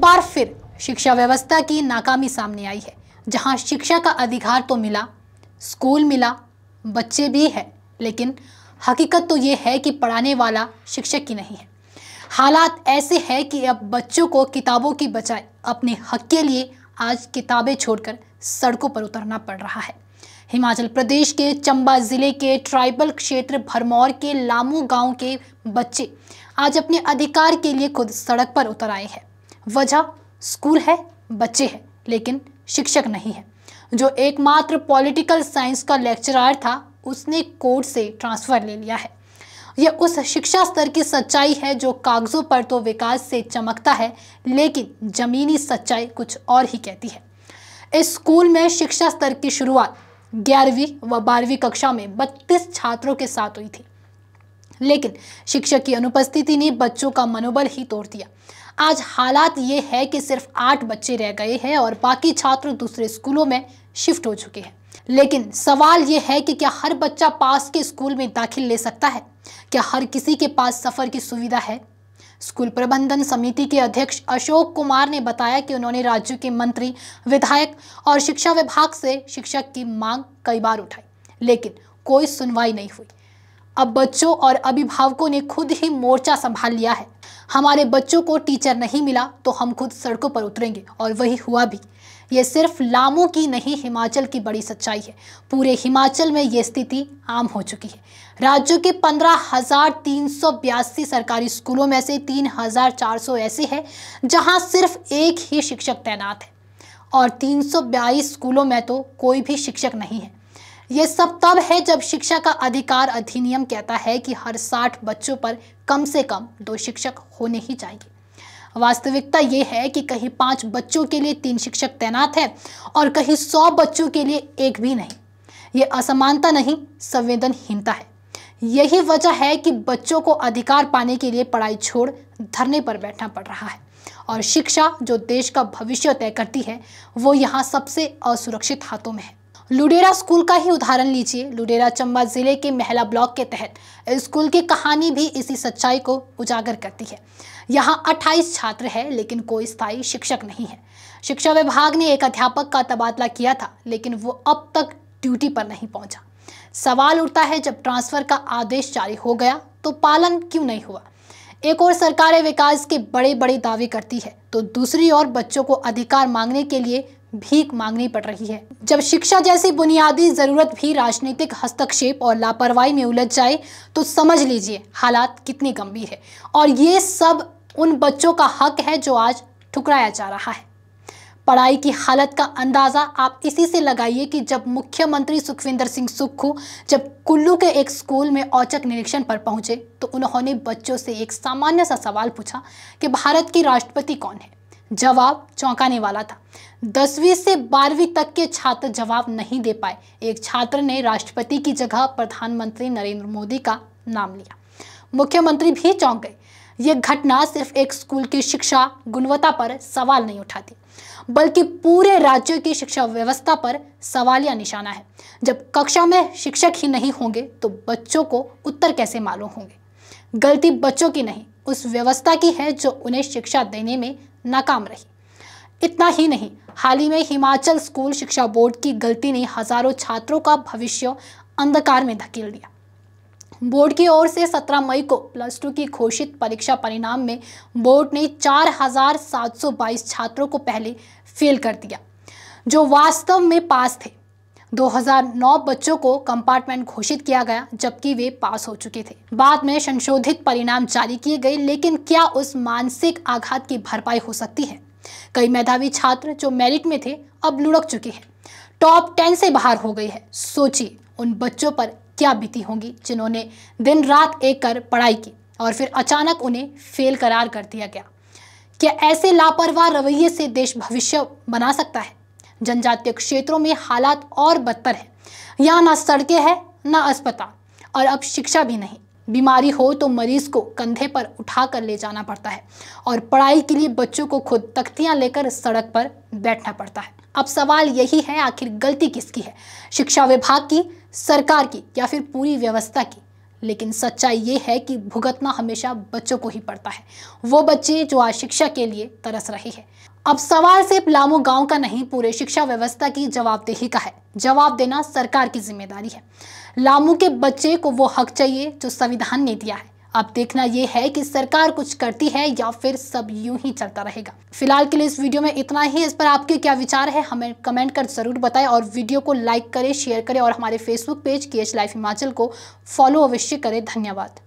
बार फिर शिक्षा व्यवस्था की नाकामी सामने आई है, जहां शिक्षा का अधिकार तो मिला, स्कूल मिला, बच्चे भी हैं, लेकिन हकीकत तो ये है कि पढ़ाने वाला शिक्षक ही नहीं है। हालात ऐसे हैं कि अब बच्चों को किताबों की बजाय अपने हक के लिए आज किताबें छोड़कर सड़कों पर उतरना पड़ रहा है। हिमाचल प्रदेश के चंबा जिले के ट्राइबल क्षेत्र भरमौर के लामू गांव के बच्चे आज अपने अधिकार के लिए खुद सड़क पर उतर आए हैं। वजह स्कूल है, बच्चे हैं, लेकिन शिक्षक नहीं है। जो एकमात्र पॉलिटिकल साइंस का लेक्चरर था, उसने कोर्ट से ट्रांसफर ले लिया है। यह उस शिक्षा स्तर की सच्चाई है जो कागजों पर तो विकास से चमकता है, लेकिन जमीनी सच्चाई कुछ और ही कहती है। इस स्कूल में शिक्षा स्तर की शुरुआत 11वीं व 12वीं कक्षा में 32 छात्रों के साथ हुई थी, लेकिन शिक्षक की अनुपस्थिति ने बच्चों का मनोबल ही तोड़ दिया। आज हालात ये है कि सिर्फ 8 बच्चे रह गए हैं और बाकी छात्र दूसरे स्कूलों में शिफ्ट हो चुके हैं। लेकिन सवाल ये है कि क्या हर बच्चा पास के स्कूल में दाखिल ले सकता है? क्या हर किसी के पास सफर की सुविधा है? स्कूल प्रबंधन समिति के अध्यक्ष अशोक कुमार ने बताया कि उन्होंने राज्य के मंत्री, विधायक और शिक्षा विभाग से शिक्षक की मांग कई बार उठाई, लेकिन कोई सुनवाई नहीं हुई। अब बच्चों और अभिभावकों ने खुद ही मोर्चा संभाल लिया है। हमारे बच्चों को टीचर नहीं मिला तो हम खुद सड़कों पर उतरेंगे, और वही हुआ भी। ये सिर्फ लामू की नहीं, हिमाचल की बड़ी सच्चाई है। पूरे हिमाचल में ये स्थिति आम हो चुकी है। राज्य के 15,382 सरकारी स्कूलों में से 3,400 ऐसे हैं जहां सिर्फ एक ही शिक्षक तैनात है, और 322 स्कूलों में तो कोई भी शिक्षक नहीं है। ये सब तब है जब शिक्षा का अधिकार अधिनियम कहता है कि हर 60 बच्चों पर कम से कम 2 शिक्षक होने ही चाहिए। वास्तविकता ये है कि कहीं 5 बच्चों के लिए 3 शिक्षक तैनात है और कहीं 100 बच्चों के लिए एक भी नहीं। ये असमानता नहीं, संवेदनहीनता है। यही वजह है कि बच्चों को अधिकार पाने के लिए पढ़ाई छोड़ धरने पर बैठना पड़ रहा है, और शिक्षा जो देश का भविष्य तय करती है, वो यहाँ सबसे असुरक्षित हाथों में है। लुडेरा स्कूल का ही उदाहरण लीजिए। लुडेरा चंबा जिले के महला ब्लॉक के तहत स्कूल की कहानी भी इसी सच्चाई को उजागर करती है। यहाँ 28 छात्र हैं, लेकिन कोई स्थायी शिक्षक नहीं है। शिक्षा विभाग ने एक अध्यापक का तबादला किया था, लेकिन वो अब तक ड्यूटी पर नहीं पहुंचा। सवाल उठता है, जब ट्रांसफर का आदेश जारी हो गया तो पालन क्यों नहीं हुआ? एक और सरकारें विकास के बड़े बड़े दावे करती है, तो दूसरी ओर बच्चों को अधिकार मांगने के लिए भीख मांगनी पड़ रही है। जब शिक्षा जैसी बुनियादी जरूरत भी राजनीतिक हस्तक्षेप और लापरवाही में उलझ जाए, तो समझ लीजिए हालात कितनी गंभीर है। और ये सब उन बच्चों का हक है जो आज ठुकराया जा रहा है। पढ़ाई की हालत का अंदाजा आप इसी से लगाइए कि जब मुख्यमंत्री सुखविंदर सिंह सुक्खू जब कुल्लू के एक स्कूल में औचक निरीक्षण पर पहुंचे, तो उन्होंने बच्चों से एक सामान्य सा सवाल पूछा कि भारत की राष्ट्रपति कौन है। जवाब चौंकाने वाला था। 10वीं से 12वीं तक के छात्र जवाब नहीं दे पाए। एक छात्र ने राष्ट्रपति की जगह प्रधानमंत्री नरेंद्र मोदी का नाम लिया। मुख्यमंत्री भी चौंक गए। यह घटना सिर्फ एक स्कूल की शिक्षा गुणवत्ता पर सवाल नहीं उठाती, बल्कि पूरे राज्य की शिक्षा व्यवस्था पर सवालिया निशाना है। जब कक्षा में शिक्षक ही नहीं होंगे तो बच्चों को उत्तर कैसे मालूम होंगे? गलती बच्चों की नहीं, उस व्यवस्था की है जो उन्हें शिक्षा देने में नाकाम रही। इतना ही नहीं, हाल ही में हिमाचल स्कूल शिक्षा बोर्ड की गलती ने हजारों छात्रों का भविष्य अंधकार में धकेल दिया। बोर्ड की ओर से 17 मई को +2 की घोषित परीक्षा परिणाम में बोर्ड ने 4,722 छात्रों को पहले फेल कर दिया, जो वास्तव में पास थे। 2009 बच्चों को कंपार्टमेंट घोषित किया गया, जबकि वे पास हो चुके थे। बाद में संशोधित परिणाम जारी किए गए, लेकिन क्या उस मानसिक आघात की भरपाई हो सकती है? कई मेधावी छात्र जो मेरिट में थे अब लुढ़क चुके हैं, टॉप 10 से बाहर हो गई है। सोचिए उन बच्चों पर क्या बीती होंगी जिन्होंने दिन रात एक कर पढ़ाई की और फिर अचानक उन्हें फेल करार कर दिया गया। क्या ऐसे लापरवाह रवैये से देश भविष्य बना सकता है? जनजातीय क्षेत्रों में हालात और बदतर है। यहाँ ना सड़कें हैं, ना अस्पताल, और अब शिक्षा भी नहीं। बीमारी हो तो मरीज को कंधे पर उठा कर ले जाना पड़ता है, और पढ़ाई के लिए बच्चों को खुद तख्तियां लेकर सड़क पर बैठना पड़ता है। अब सवाल यही है, आखिर गलती किसकी है? शिक्षा विभाग की, सरकार की, या फिर पूरी व्यवस्था की? लेकिन सच्चाई ये है कि भुगतना हमेशा बच्चों को ही पड़ता है, वो बच्चे जो आज शिक्षा के लिए तरस रहे हैं। अब सवाल सिर्फ लामू गांव का नहीं, पूरे शिक्षा व्यवस्था की जवाबदेही का है। जवाब देना सरकार की जिम्मेदारी है। लामू के बच्चे को वो हक चाहिए जो संविधान ने दिया है। अब देखना यह है कि सरकार कुछ करती है या फिर सब यूं ही चलता रहेगा। फिलहाल के लिए इस वीडियो में इतना ही। इस पर आपके क्या विचार है हमें कमेंट कर जरूर बताएं और वीडियो को लाइक करें, शेयर करें और हमारे Facebook page KH life Himachal को फॉलो अवश्य करें। धन्यवाद।